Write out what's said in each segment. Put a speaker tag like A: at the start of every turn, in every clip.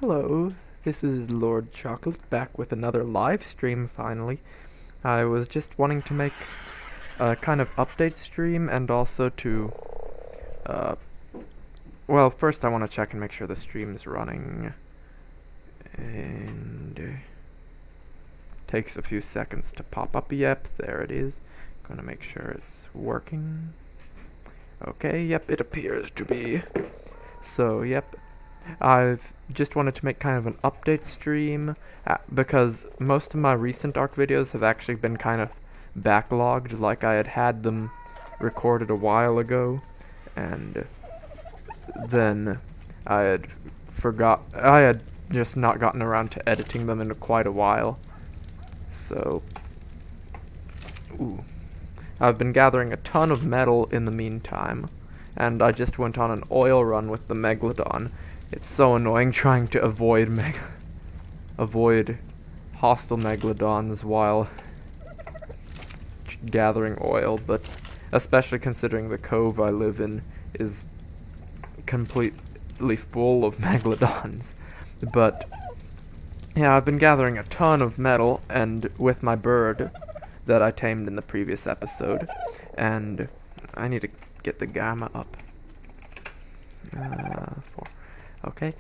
A: Hello, this is Lord Chocolate back with another live stream finally. I was just wanting to make a kind of update stream and also to, well, first I want to check and make sure the stream is running. And takes a few seconds to pop up. Yep, there it is. Gonna make sure it's working. Okay, yep, it appears to be. So, yep. I've just wanted to make kind of an update stream because most of my recent ARK videos have actually been kind of backlogged, like I had them recorded a while ago, and then I had just not gotten around to editing them in quite a while. So, I've been gathering a ton of metal in the meantime, and I just went on an oil run with the Megalodon. It's so annoying trying to avoid hostile megalodons while gathering oil, but especially considering the cove I live in is completely full of megalodons. But yeah, I've been gathering a ton of metal and with my bird that I tamed in the previous episode, and I need to get the gamma up. 4. Okay,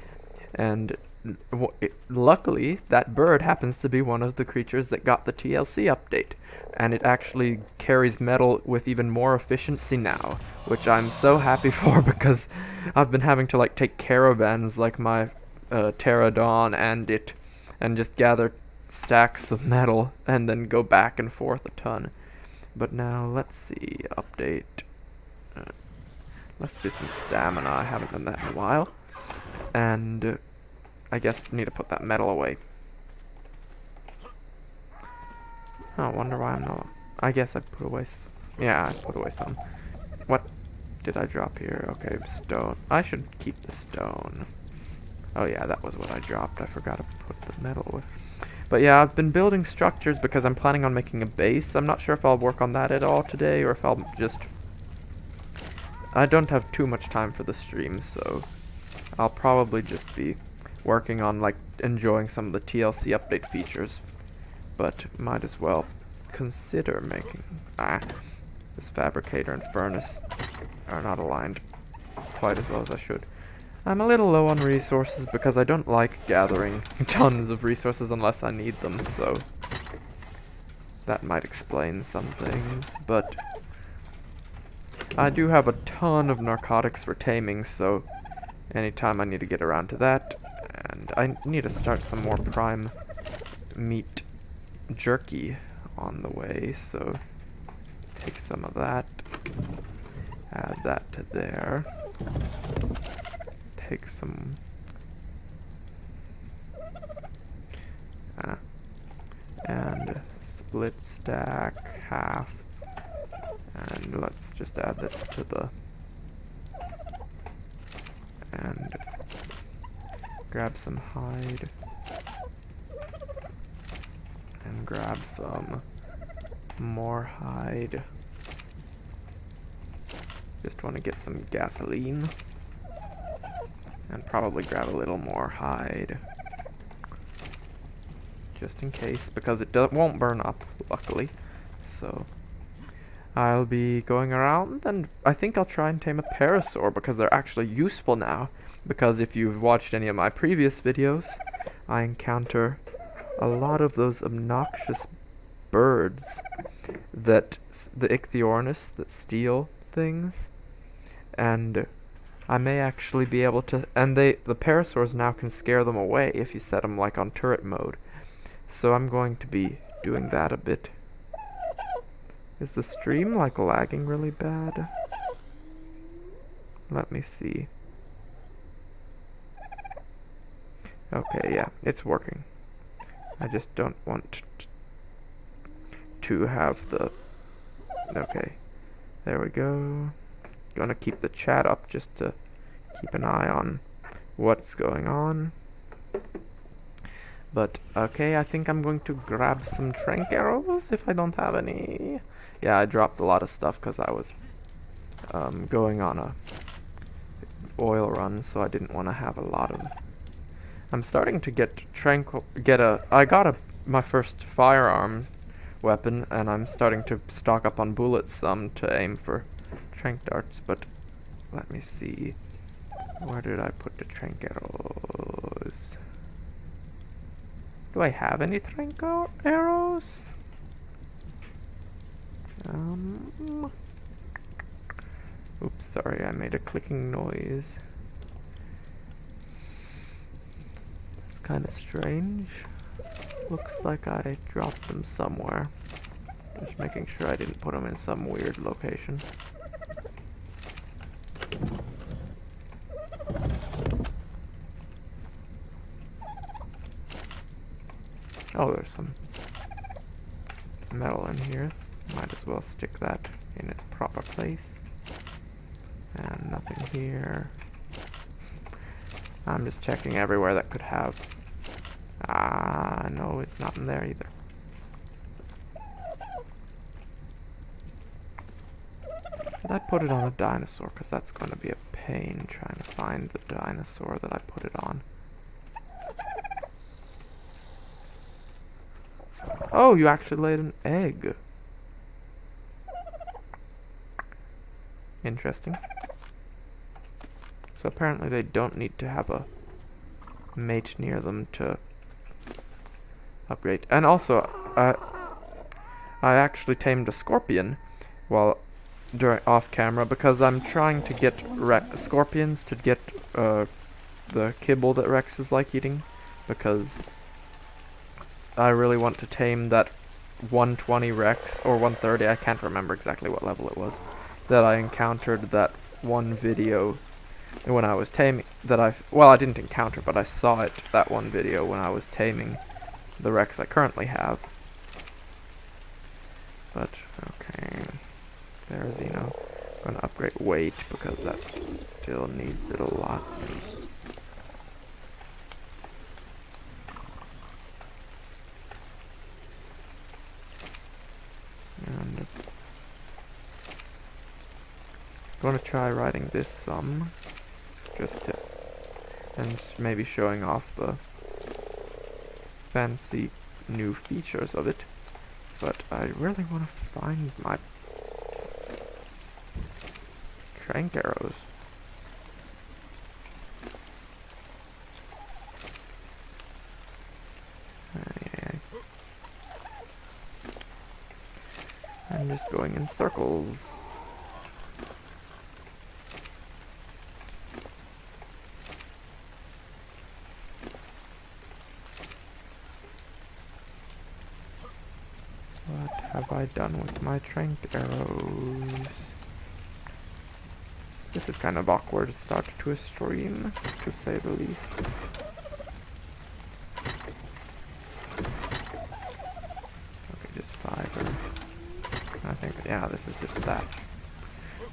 A: and luckily that bird happens to be one of the creatures that got the TLC update, and it actually carries metal with even more efficiency now, which I'm so happy for because I've been having to like take caravans like my pterodon and just gather stacks of metal and then go back and forth a ton. But now let's see, update. Let's do some stamina. I haven't done that in a while. And I guess I need to put that metal away. Oh, I wonder why I'm not. I guess I put away. Yeah, I put away some. What did I drop here? Okay, stone. I should keep the stone. Oh yeah, that was what I dropped. I forgot to put the metal away. But yeah, I've been building structures because I'm planning on making a base. I'm not sure if I'll work on that at all today or if I'll just. I don't have too much time for the stream, so I'll probably just be working on, like, enjoying some of the TLC update features. But might as well consider making... this fabricator and furnace are not aligned quite as well as I should. I'm a little low on resources because I don't like gathering tons of resources unless I need them, so that might explain some things, but I do have a ton of narcotics for taming, so anytime I need to get around to that, and I need to start some more prime meat jerky on the way, so take some of that, add that to there, take some, and split stack, half, and let's just add this to the, and grab some hide, and grab some more hide. Just want to get some gasoline, and probably grab a little more hide, just in case, because it won't burn up, luckily. So I'll be going around, and I think I'll try and tame a parasaur because they're actually useful now. Because if you've watched any of my previous videos, I encounter a lot of those obnoxious birds that, the Ichthyornis, that steal things. And I may actually be able to, and the parasaurs now can scare them away if you set them like on turret mode. So I'm going to be doing that a bit. Is the stream like lagging really bad? Let me see. Okay, yeah, it's working. I just don't want to have the... Okay, there we go. Gonna keep the chat up just to keep an eye on what's going on. But, okay, I think I'm going to grab some trank arrows if I don't have any. Yeah, I dropped a lot of stuff because I was going on a oil run, so I didn't want to have a lot of I'm starting to get I got my first firearm weapon, and I'm starting to stock up on bullets some to aim for trank darts, but let me see. Where did I put the trank arrows? Do I have any trank arrows? Oops, sorry, I made a clicking noise. It's kind of strange. Looks like I dropped them somewhere. Just making sure I didn't put them in some weird location. Oh, there's some metal in here. Might as well stick that in its proper place. And nothing here. I'm just checking everywhere that could have. Ah, no, it's not in there either. Should I put it on a dinosaur? Because that's going to be a pain trying to find the dinosaur that I put it on. Oh, you actually laid an egg. Interesting. So apparently they don't need to have a mate near them to upgrade. And also, I actually tamed a scorpion while off camera because I'm trying to get scorpions to get the kibble that Rex is like eating, because I really want to tame that 120 Rex, or 130, I can't remember exactly what level it was, that I encountered that one video when I was taming, well, I didn't encounter, but I saw it, that one video when I was taming the Rex I currently have. But, okay, there's Xeno. I'm gonna upgrade weight, because that still needs it a lot. And I'm gonna try riding this some, just to, and maybe showing off the fancy new features of it. But I really want to find my trank arrows. I'm just going in circles. What have I done with my trank arrows? This is kind of awkward start to a stream, to say the least. Okay, just fiber. I think, yeah, this is just that.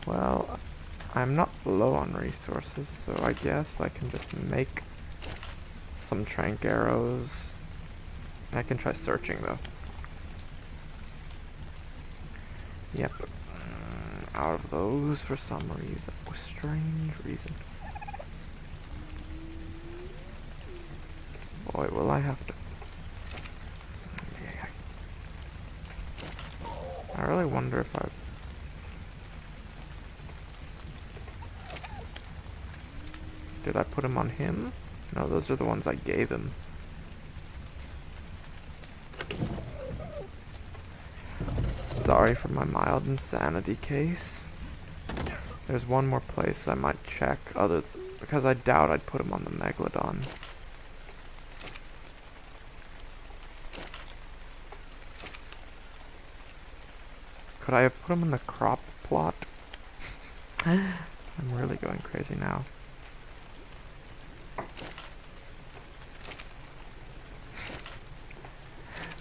A: Well, I'm not low on resources, so I guess I can just make some trank arrows. I can try searching, though. Yep. Out of those for some reason. Strange reason. Boy, will I have to... I really wonder if I... Did I put him on him? No, those are the ones I gave him. Sorry for my mild insanity case. There's one more place I might check, because I doubt I'd put him on the Megalodon. Could I have put him in the crop plot? I'm really going crazy now.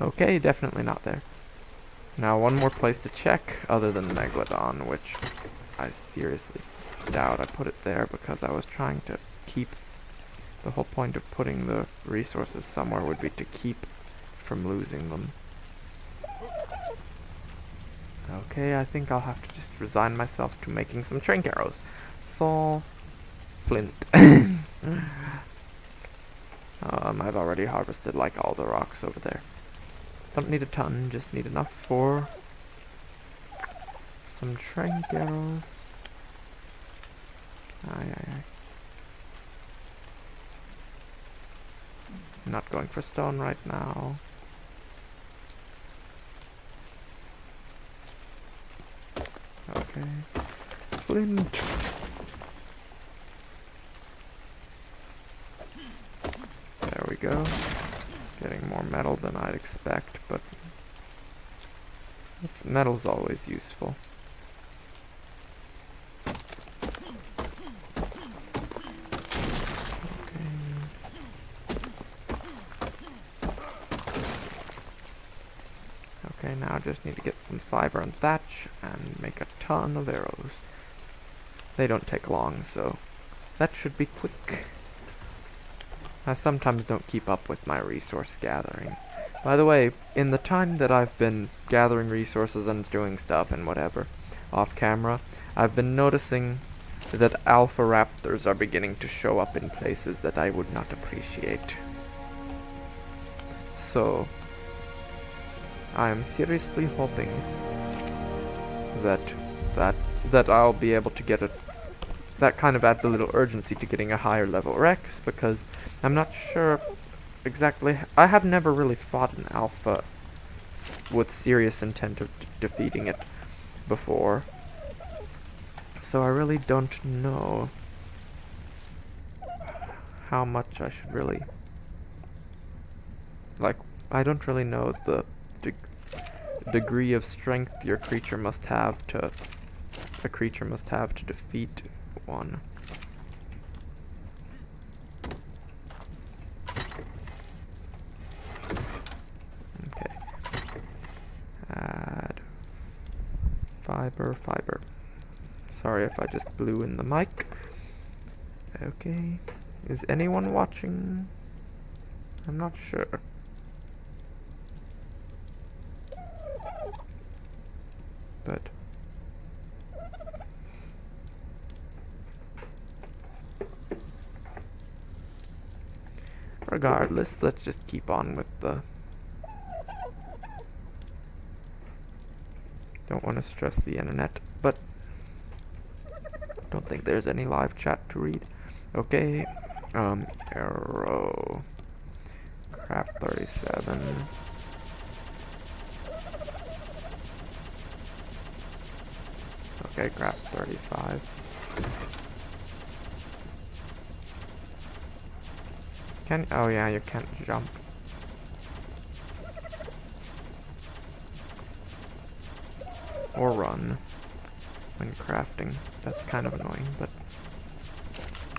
A: Okay, definitely not there. Now, one more place to check other than Megalodon, which I seriously doubt I put it there because I was trying to keep... The whole point of putting the resources somewhere would be to keep from losing them. Okay, I think I'll have to just resign myself to making some trank arrows. So, flint. I've already harvested like all the rocks over there. Don't need a ton, just need enough for some trank arrows. Aye. Not going for stone right now. Okay. Flint. There we go. Getting more metal than I'd expect, but metal's always useful. Okay, now I just need to get some fiber and thatch and make a ton of arrows. They don't take long, so that should be quick. I sometimes don't keep up with my resource gathering. By the way, in the time that I've been gathering resources and doing stuff and whatever off camera, I've been noticing that alpha raptors are beginning to show up in places that I would not appreciate. So I am seriously hoping that I'll be able to get that kind of adds a little urgency to getting a higher level Rex, because I'm not sure exactly. I have never really fought an alpha with serious intent of defeating it before, so I really don't know how much I should really, like, I don't really know the degree of strength a creature must have to defeat one. Okay. Add fiber. Sorry if I just blew in the mic. Okay. Is anyone watching? I'm not sure. But regardless, let's just keep on with the... Don't want to stress the internet, but don't think there's any live chat to read. Okay, arrow. Craft 37. Okay, craft 35. Oh yeah, you can't jump. Or run when crafting. That's kind of annoying, but...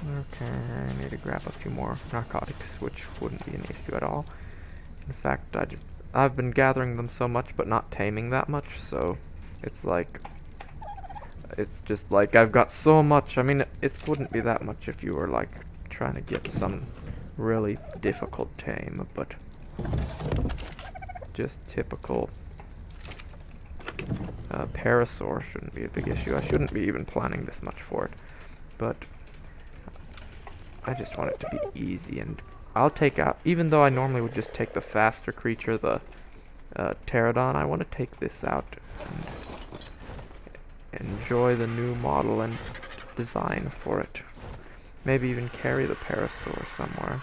A: Okay, I need to grab a few more narcotics, which wouldn't be an issue at all. In fact, I've been gathering them so much, but not taming that much, so it's like... It's just like I've got so much. I mean, it wouldn't be that much if you were like trying to get some really difficult tame, but just typical parasaur shouldn't be a big issue. I shouldn't be even planning this much for it, but I just want it to be easy, and I'll take out, even though I normally would just take the faster creature, the pterodon, I want to take this out and enjoy the new model and design for it. Maybe even carry the parasaur somewhere,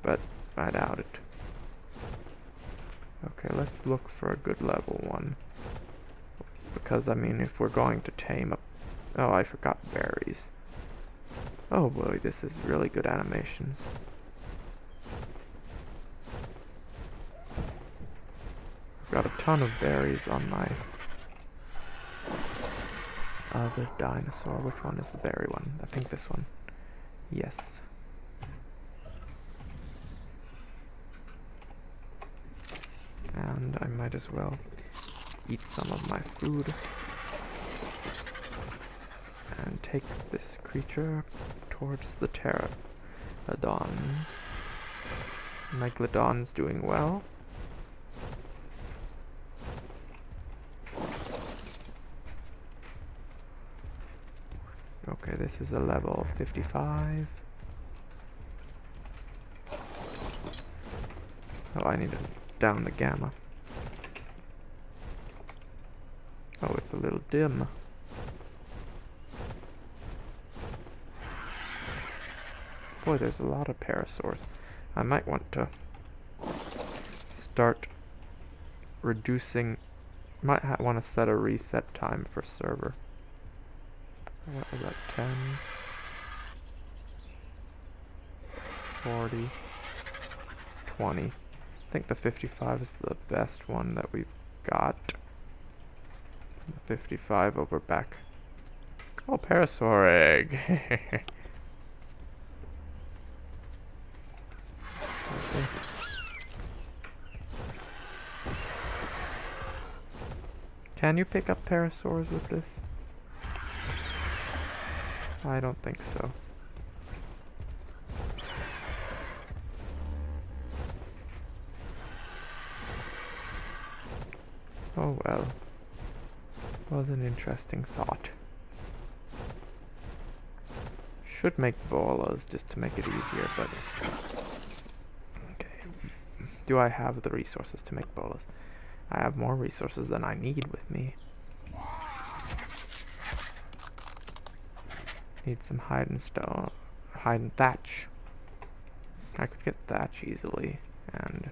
A: but I doubt it. Okay, let's look for a good level one. Because, I mean, if we're going to tame a... Oh, I forgot berries. Oh boy, this is really good animations. I've got a ton of berries on my other dinosaur. Which one is the berry one? I think this one. Yes. And I might as well eat some of my food and take this creature towards the pterodons. Megalodon's doing well. Okay, this is a level 55. Oh, I need to down the gamma. Oh, it's a little dim. Boy, there's a lot of parasaurs. I might want to start reducing. Might want to set a reset time for server. What was that? 10, 40, 20. I think the 55 is the best one that we've got. The 55 over back. Oh, parasaur egg. Okay. Can you pick up parasaurs with this? I don't think so. Oh well. Was an interesting thought. Should make bolas just to make it easier, but okay. Do I have the resources to make bolas? I have more resources than I need with me. Need some hide and stone, hide and thatch. I could get thatch easily, and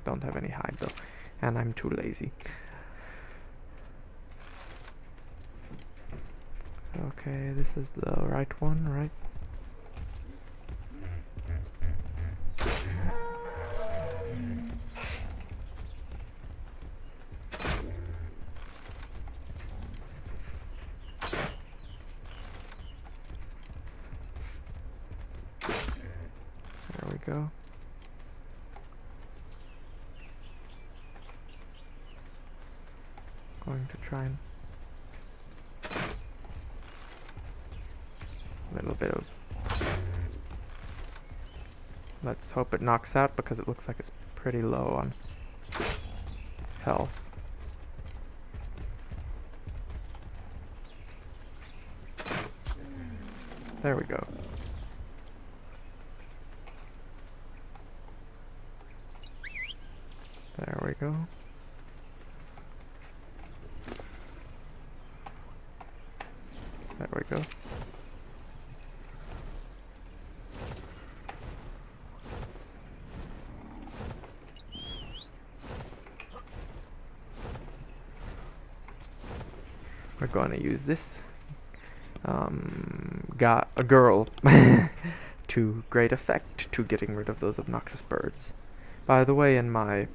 A: don't have any hide though, and I'm too lazy. Okay, this is the right one, right? There we go. Going to try and a little bit of. Let's hope it knocks out because it looks like it's pretty low on health. There we go. There we go. There we go. We're going to use this got a girl to great effect to getting rid of those obnoxious birds. By the way, in my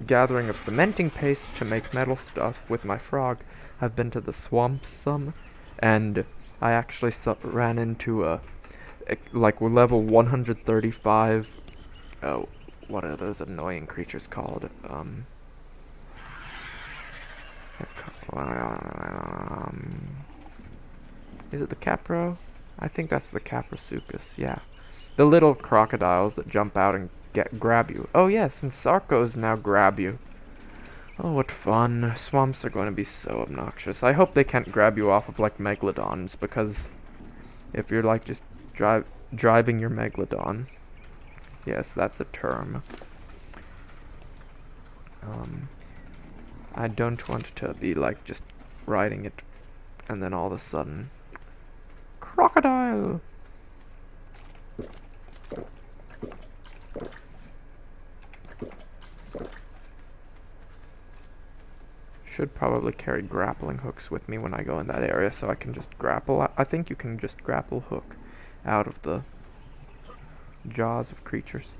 A: gathering of cementing paste to make metal stuff with my frog, I've been to the swamps some, and I actually ran into a like level 135. Oh, what are those annoying creatures called? Is it the Capro? I think that's the Caprosuchus, yeah. The little crocodiles that jump out and grab you. Oh yes, and Sarcos now grab you. Oh, what fun. Swamps are going to be so obnoxious. I hope they can't grab you off of like Megalodons, because if you're like just driving your Megalodon. Yes, that's a term. I don't want to be like just riding it and then all of a sudden crocodile. Should probably carry grappling hooks with me when I go in that area so I can just grapple. I think you can just grapple hook out of the jaws of creatures.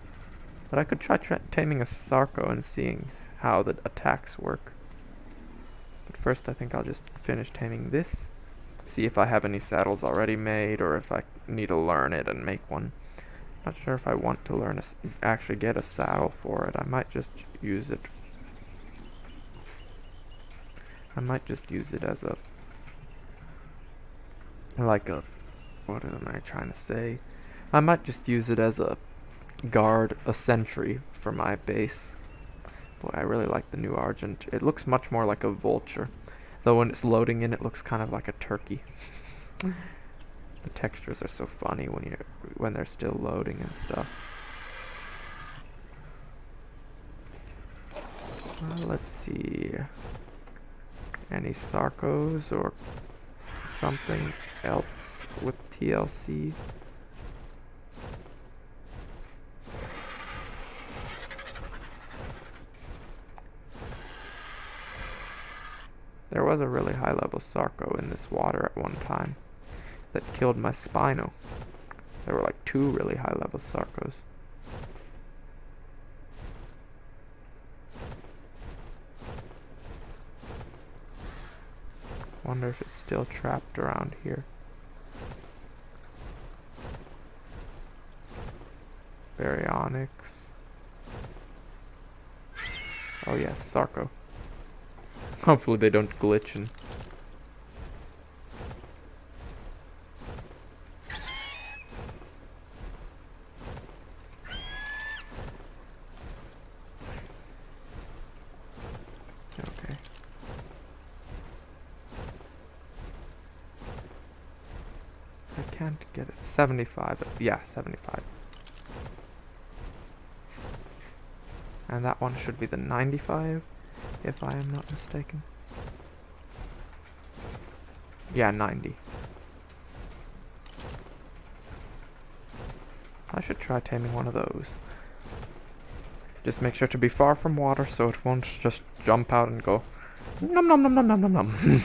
A: But I could try taming a Sarco and seeing how the attacks work. But first I think I'll just finish taming this. See if I have any saddles already made or if I need to learn it and make one. Not sure if I want to learn actually get a saddle for it. I might just use it. I might just use it as a like a what am I trying to say? I might just use it as a guard, a sentry for my base. Boy, I really like the new Argent. It looks much more like a vulture. Though when it's loading in, it looks kind of like a turkey. The textures are so funny when they're still loading and stuff. Let's see. Any Sarcos or something else with TLC? There was a really high level Sarco in this water at one time that killed my Spino. There were like 2 really high level Sarcos. Wonder if it's still trapped around here. Baryonyx. Oh yes, Sarco. Hopefully they don't glitch and... Okay. I can't get it. 75. Yeah, 75. And that one should be the 95, if I am not mistaken. Yeah, 90. I should try taming one of those. Just make sure to be far from water so it won't just jump out and go nom nom nom nom nom nom nom.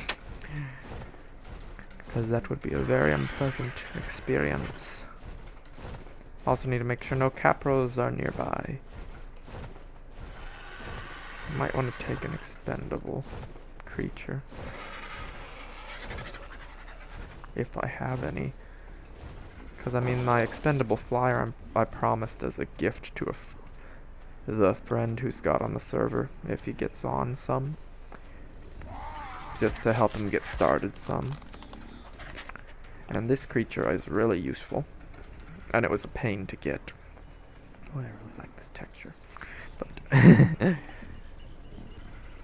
A: Because that would be a very unpleasant experience. Also need to make sure no capros are nearby. Might want to take an expendable creature. If I have any. Because I mean my expendable flyer I promised as a gift to the friend who's got on the server, if he gets on some. Just to help him get started some. And this creature is really useful. And it was a pain to get. Oh, I really like this texture. But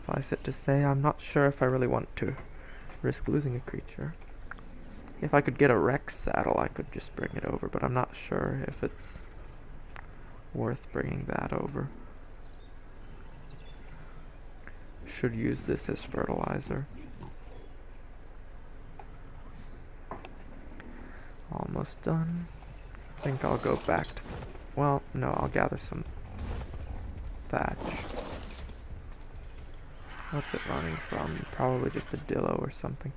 A: suffice it to say, I'm not sure if I really want to risk losing a creature. If I could get a Rex saddle, I could just bring it over, but I'm not sure if it's worth bringing that over. Should use this as fertilizer. Almost done. I think I'll go back to... Well, no, I'll gather some thatch. What's it running from? Probably just a Dillo or something.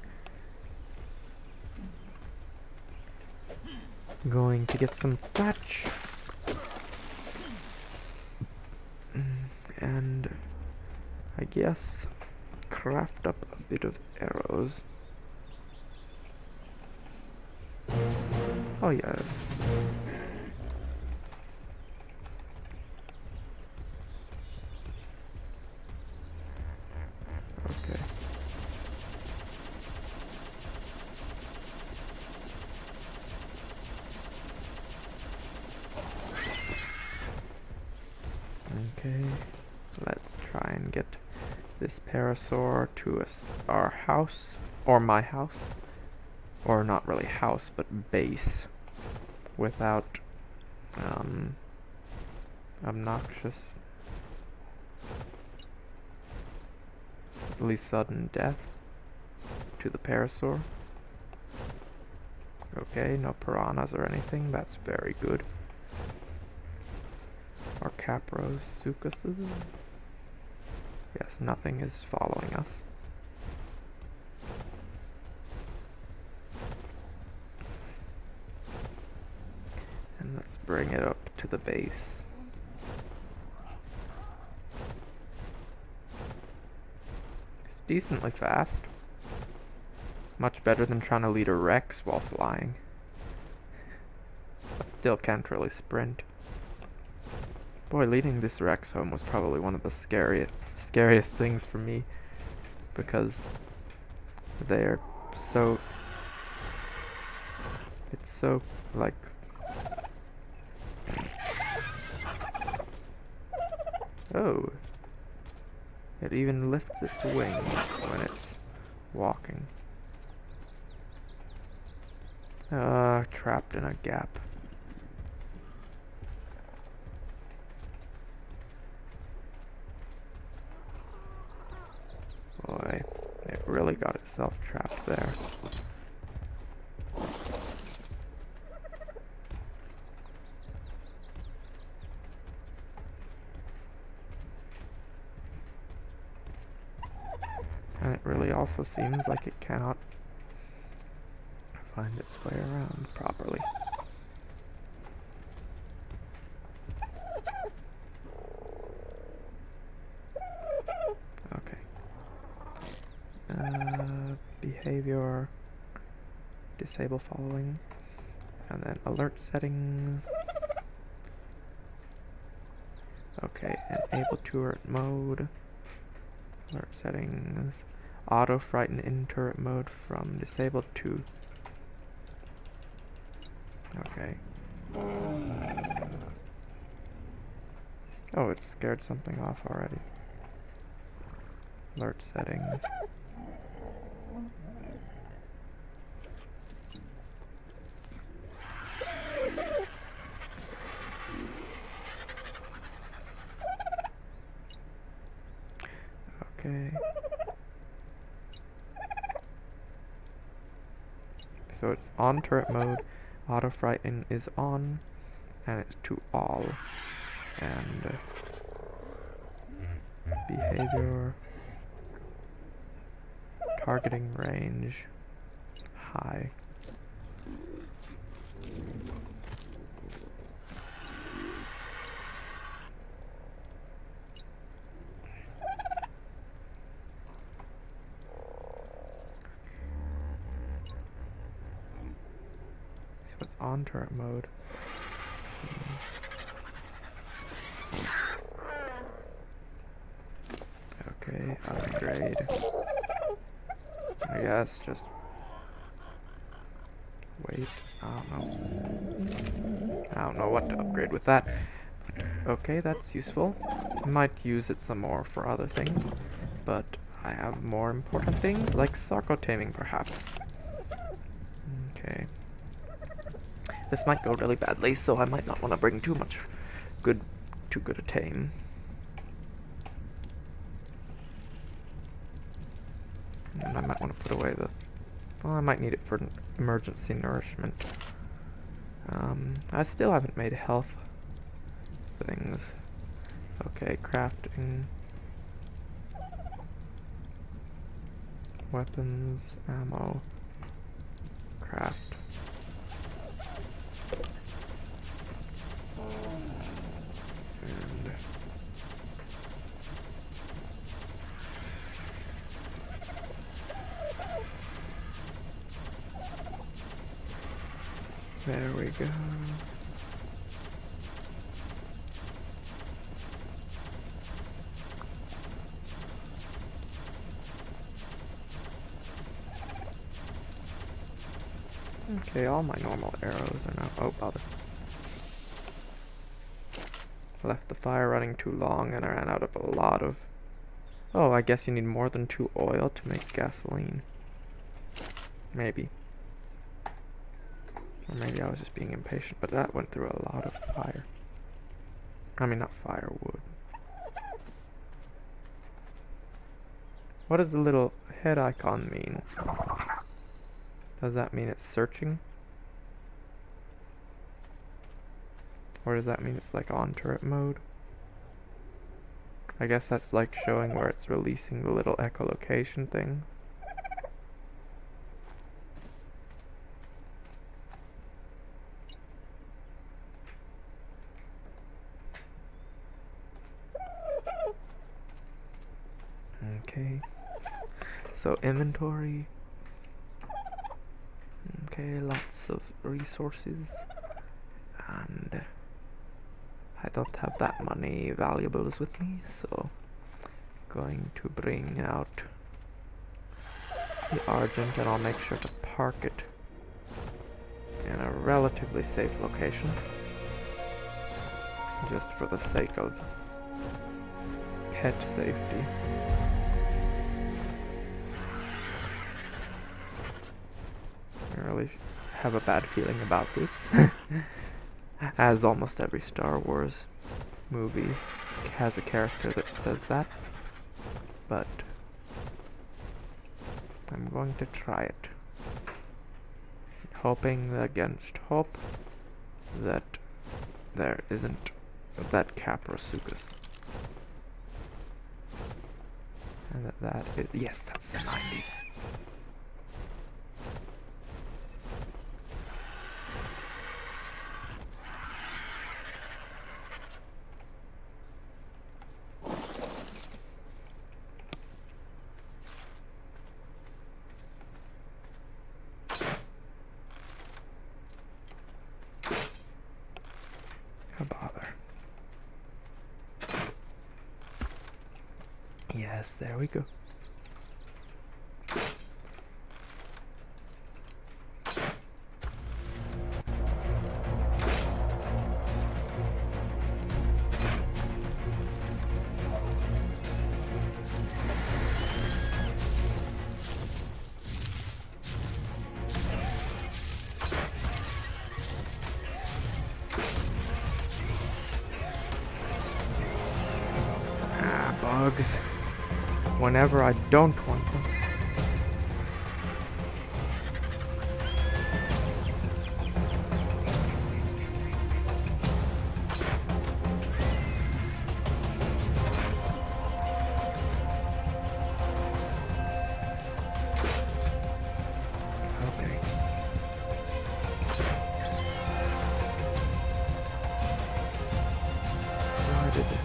A: Going to get some thatch. And I guess craft up a bit of arrows. Oh yes. Okay. Okay, let's try and get this parasaur to our house, or my house, or not really house, but base, without obnoxious, sudden death to the parasaur. Okay, no piranhas or anything, that's very good. Or capros, sucuses. Yes, nothing is following us. And let's bring it up to the base. It's decently fast. Much better than trying to lead a Rex while flying. But still can't really sprint. Boy, leading this Rex home was probably one of the scariest things for me, because they're so... It's so, like... Oh. It even lifts its wings when it's walking. Trapped in a gap. really got itself trapped there. And it really also seems like it cannot find its way around properly. Okay. Behavior, disable following, and then alert settings. Okay, enable turret mode, alert settings, auto frighten in turret mode from disabled to. Okay. Oh, it scared something off already. Alert settings. Okay. So it's on turret mode, auto frighten is on, and it's to all. And behavior, targeting range, high. So it's on turret mode. Okay, upgrade. I guess just wait. I don't know what to upgrade with that. Okay, that's useful. Might use it some more for other things, but I have more important things like Sarco taming perhaps. Okay. This might go really badly, so I might not want to bring too good a tame. And I might want to put away the... Well, I might need it for emergency nourishment. I still haven't made health things. Okay, crafting. Weapons, ammo, craft. And there we go. Okay, all my normal arrows are now... Oh, bother. Left the fire running too long and I ran out of a lot of... Oh, I guess you need more than 2 oil to make gasoline. Maybe. Or maybe I was just being impatient, but that went through a lot of fire. I mean, not firewood. What does the little head icon mean? Does that mean it's searching? Or does that mean it's like on turret mode? I guess that's like showing where it's releasing the little echolocation thing. Okay. So inventory. Okay, lots of resources. And I don't have that many valuables with me, so going to bring out the Argent and I'll make sure to park it in a relatively safe location, just for the sake of pet safety. I really have a bad feeling about this. As almost every Star Wars movie has a character that says that. But I'm going to try it. Hoping against hope that there isn't that Caprosuchus. And that is... Yes, that's the 90. Yes, there we go. Ah, bugs. Whenever I don't want them. Okay. Why did it?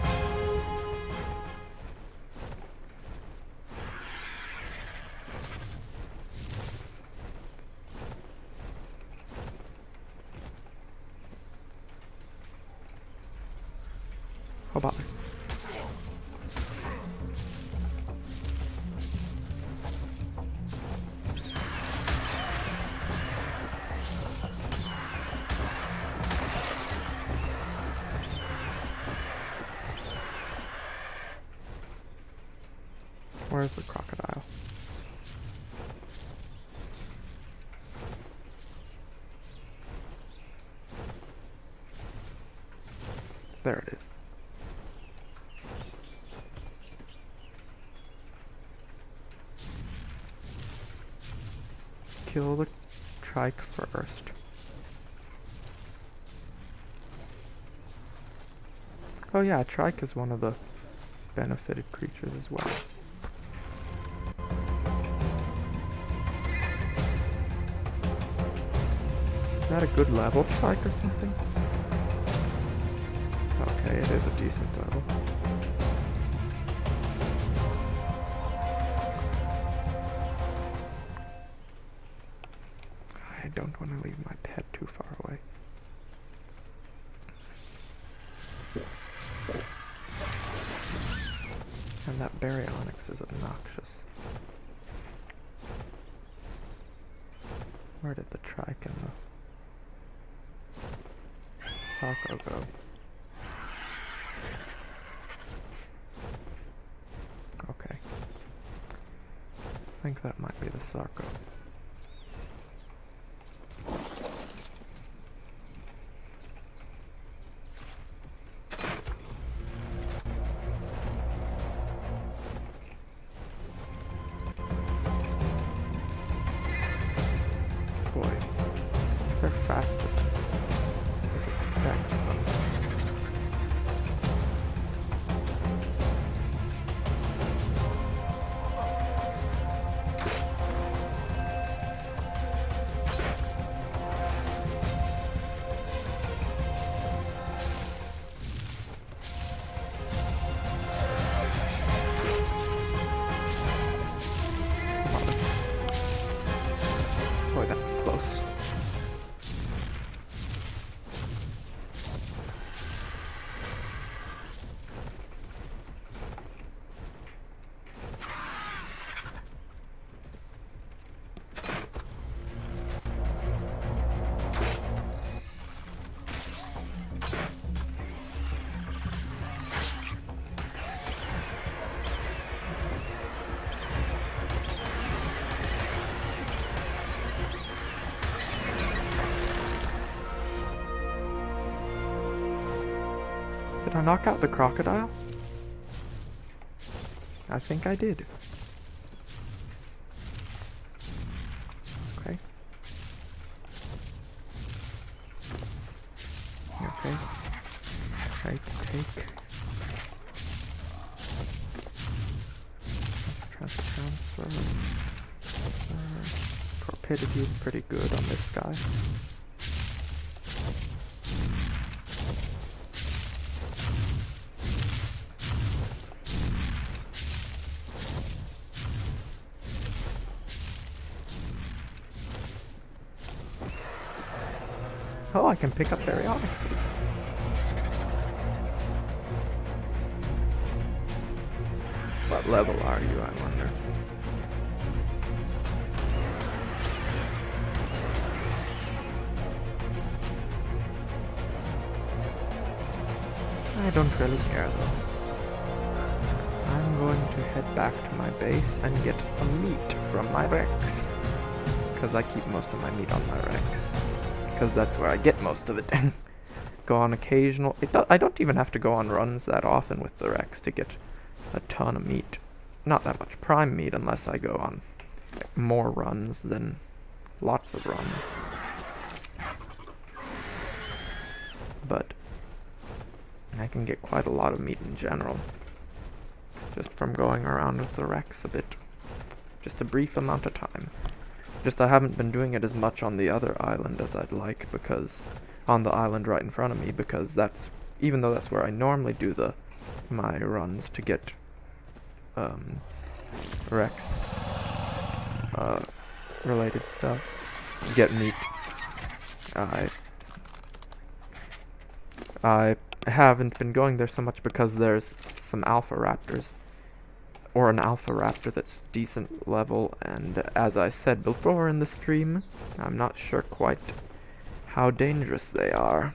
A: How about it? Where's the crocodile? There it is. Kill the trike first. Oh yeah, trike is one of the benefited creatures as well. Is that a good level trike or something? Okay, it is a decent level. I don't want to leave my pet too far away. And that baryonyx is obnoxious. Where did the trike and the Sarco go? Okay. I think that might be the Sarco. Boy, they're faster than you'd expect, so. Boy, that was close. Did I knock out the crocodile? I think I did. Rates take. Transfer. Torpidity is pretty good on this guy. Oh, I can pick up Baryonyxes. What level are you, I wonder? I don't really care though. I'm going to head back to my base and get some meat from my Rex. Because I keep most of my meat on my Rex. Because that's where I get most of it. Go on occasional... I don't even have to go on runs that often with the Rex to get a ton of meat. Not that much prime meat unless I go on more runs than lots of runs. But I can get quite a lot of meat in general. Just from going around with the Rex a bit. Just a brief amount of time. Just I haven't been doing it as much on the other island as I'd like, because on the island right in front of me, because that's, even though that's where I normally do my runs to get Rex related stuff, get meat. I haven't been going there so much because there's some alpha raptors. Or an alpha raptor that's decent level, and as I said before in the stream, I'm not sure quite how dangerous they are.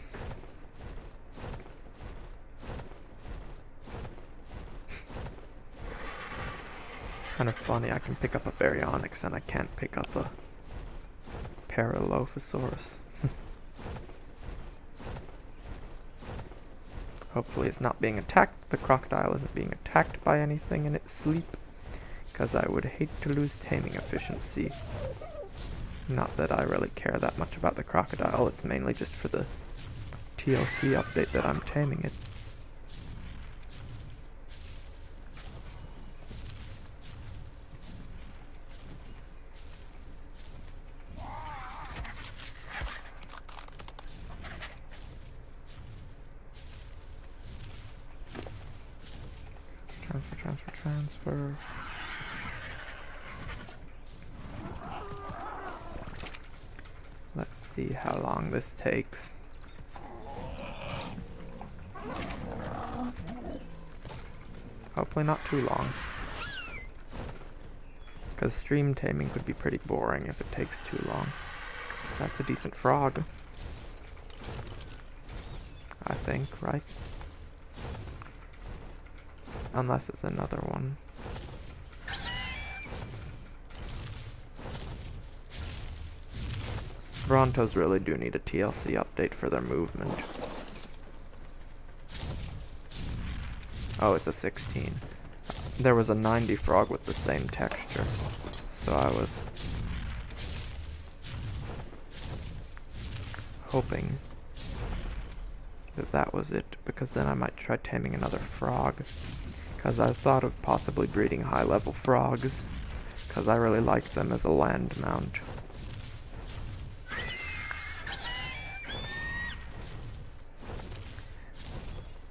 A: Kind of funny, I can pick up a Baryonyx and I can't pick up a Paralophosaurus. Hopefully it's not being attacked. The crocodile isn't being attacked by anything in its sleep, because I would hate to lose taming efficiency. Not that I really care that much about the crocodile, it's mainly just for the TLC update that I'm taming it. Transfer. Let's see how long this takes. Hopefully not too long. Because stream taming could be pretty boring if it takes too long. That's a decent frog. I think, right? Unless it's another one. Brontos really do need a TLC update for their movement. Oh, it's a 16. There was a 90 frog with the same texture, so I was hoping that that was it, because then I might try taming another frog. Because I've thought of possibly breeding high-level frogs, because I really like them as a land mount.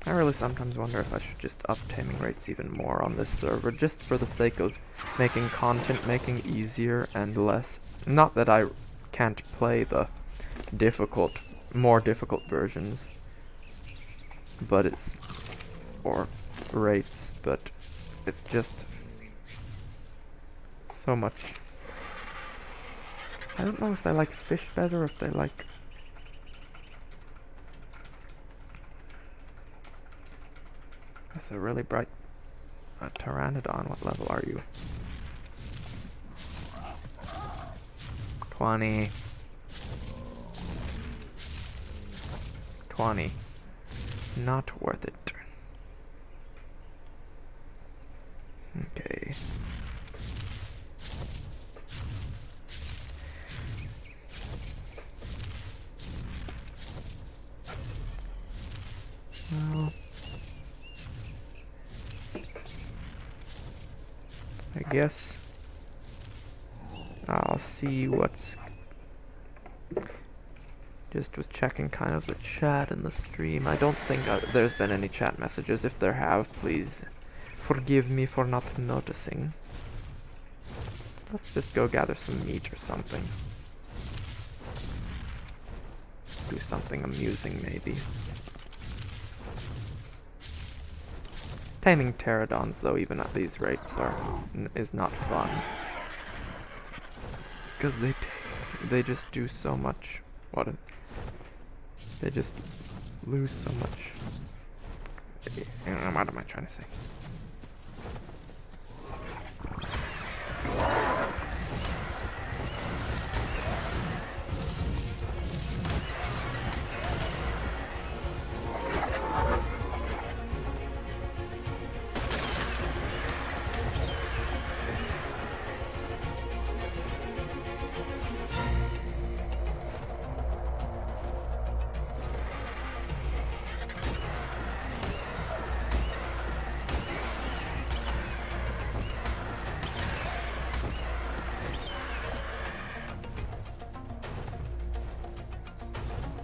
A: I really sometimes wonder if I should just up taming rates even more on this server, just for the sake of making content making easier and less. Not that I can't play the more difficult versions, but it's, or rates, but it's just so much. I don't know if they like fish better, or if they like... That's a really bright pteranodon. What level are you? 20. 20. Not worth it. Okay. Well, I guess I'll see what's... Just was checking kind of the chat in the stream. I don't think there's been any chat messages. If there have, please forgive me for not noticing. Let's just go gather some meat or something. Do something amusing, maybe. Taming pterodons, though, even at these rates, is not fun. Because they just do so much. They just lose so much. What am I trying to say?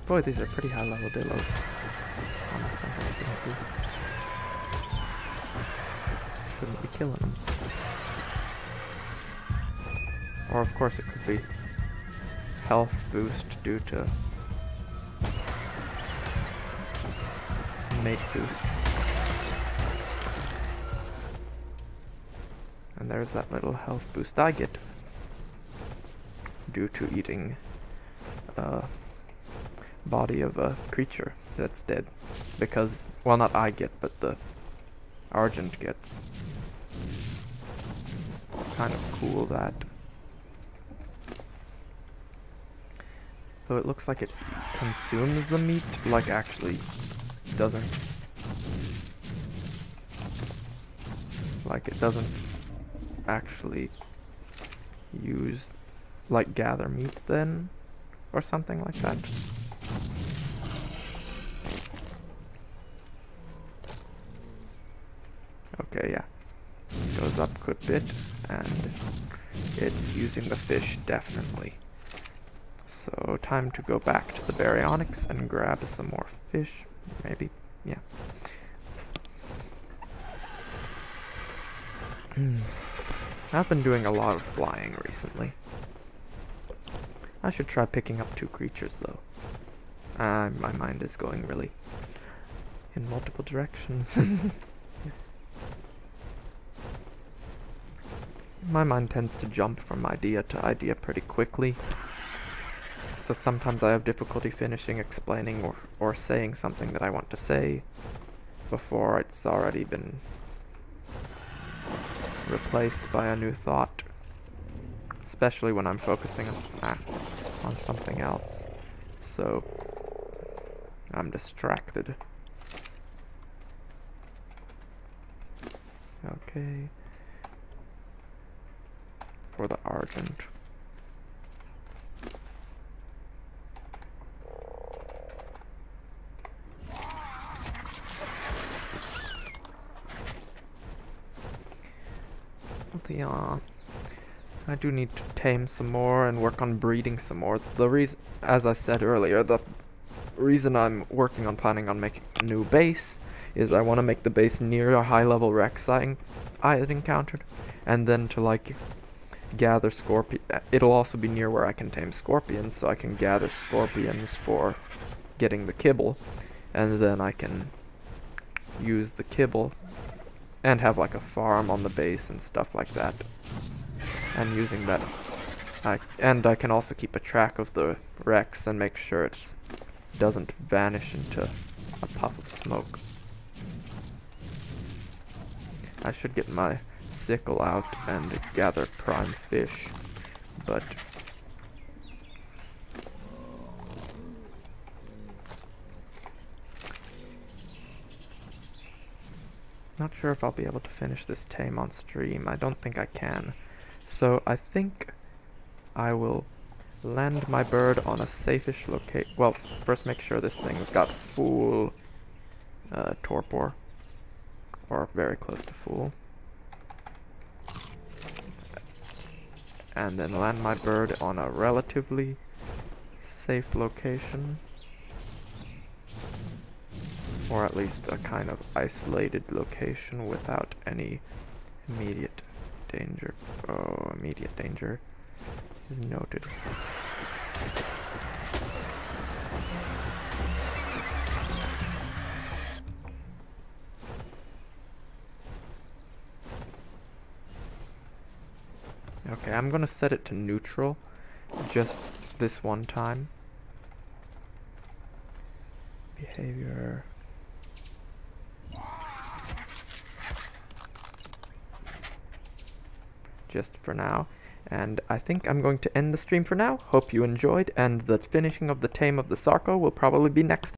A: Boy, these are pretty high level Dillos. Almost think shouldn't be killing them. Or of course it could be health boost due to mate boost. And there's that little health boost I get due to eating body of a creature that's dead. Because, well, not I get, but the Argent gets. Kind of cool that. Though it looks like it consumes the meat, like actually doesn't. Like it doesn't actually use, like gather meat then, or something like that. Okay, yeah. Goes up a good bit, and it's using the fish, definitely. So, time to go back to the baryonyx and grab some more fish, maybe, yeah. I've been doing a lot of flying recently. I should try picking up 2 creatures, though. My mind is going really in multiple directions. My mind tends to jump from idea to idea pretty quickly. So sometimes I have difficulty finishing explaining or saying something that I want to say before it's already been replaced by a new thought. Especially when I'm focusing on something else. So I'm distracted. Okay. For the Argent. I do need to tame some more and work on breeding some more. The reason, as I said earlier, the reason I'm working on planning on making a new base is I want to make the base near a high-level Rex I had encountered, and then to like gather scorpion. It'll also be near where I can tame scorpions, so I can gather scorpions for getting the kibble, and then I can use the kibble and have like a farm on the base and stuff like that. And using that, and I can also keep a track of the Rex and make sure it doesn't vanish into a puff of smoke. I should get my sickle out and gather prime fish, but not sure if I'll be able to finish this tame on stream. I don't think I can. So I think I will land my bird on a safe-ish location. Well, first make sure this thing's got full torpor, or very close to full. And then land my bird on a relatively safe location. Or at least a kind of isolated location without any immediate danger. Oh, immediate danger is noted. Okay, I'm gonna set it to neutral just this one time. Behavior. Just for now. And I think I'm going to end the stream for now. Hope you enjoyed, and the finishing of the Tame of the Sarco will probably be next.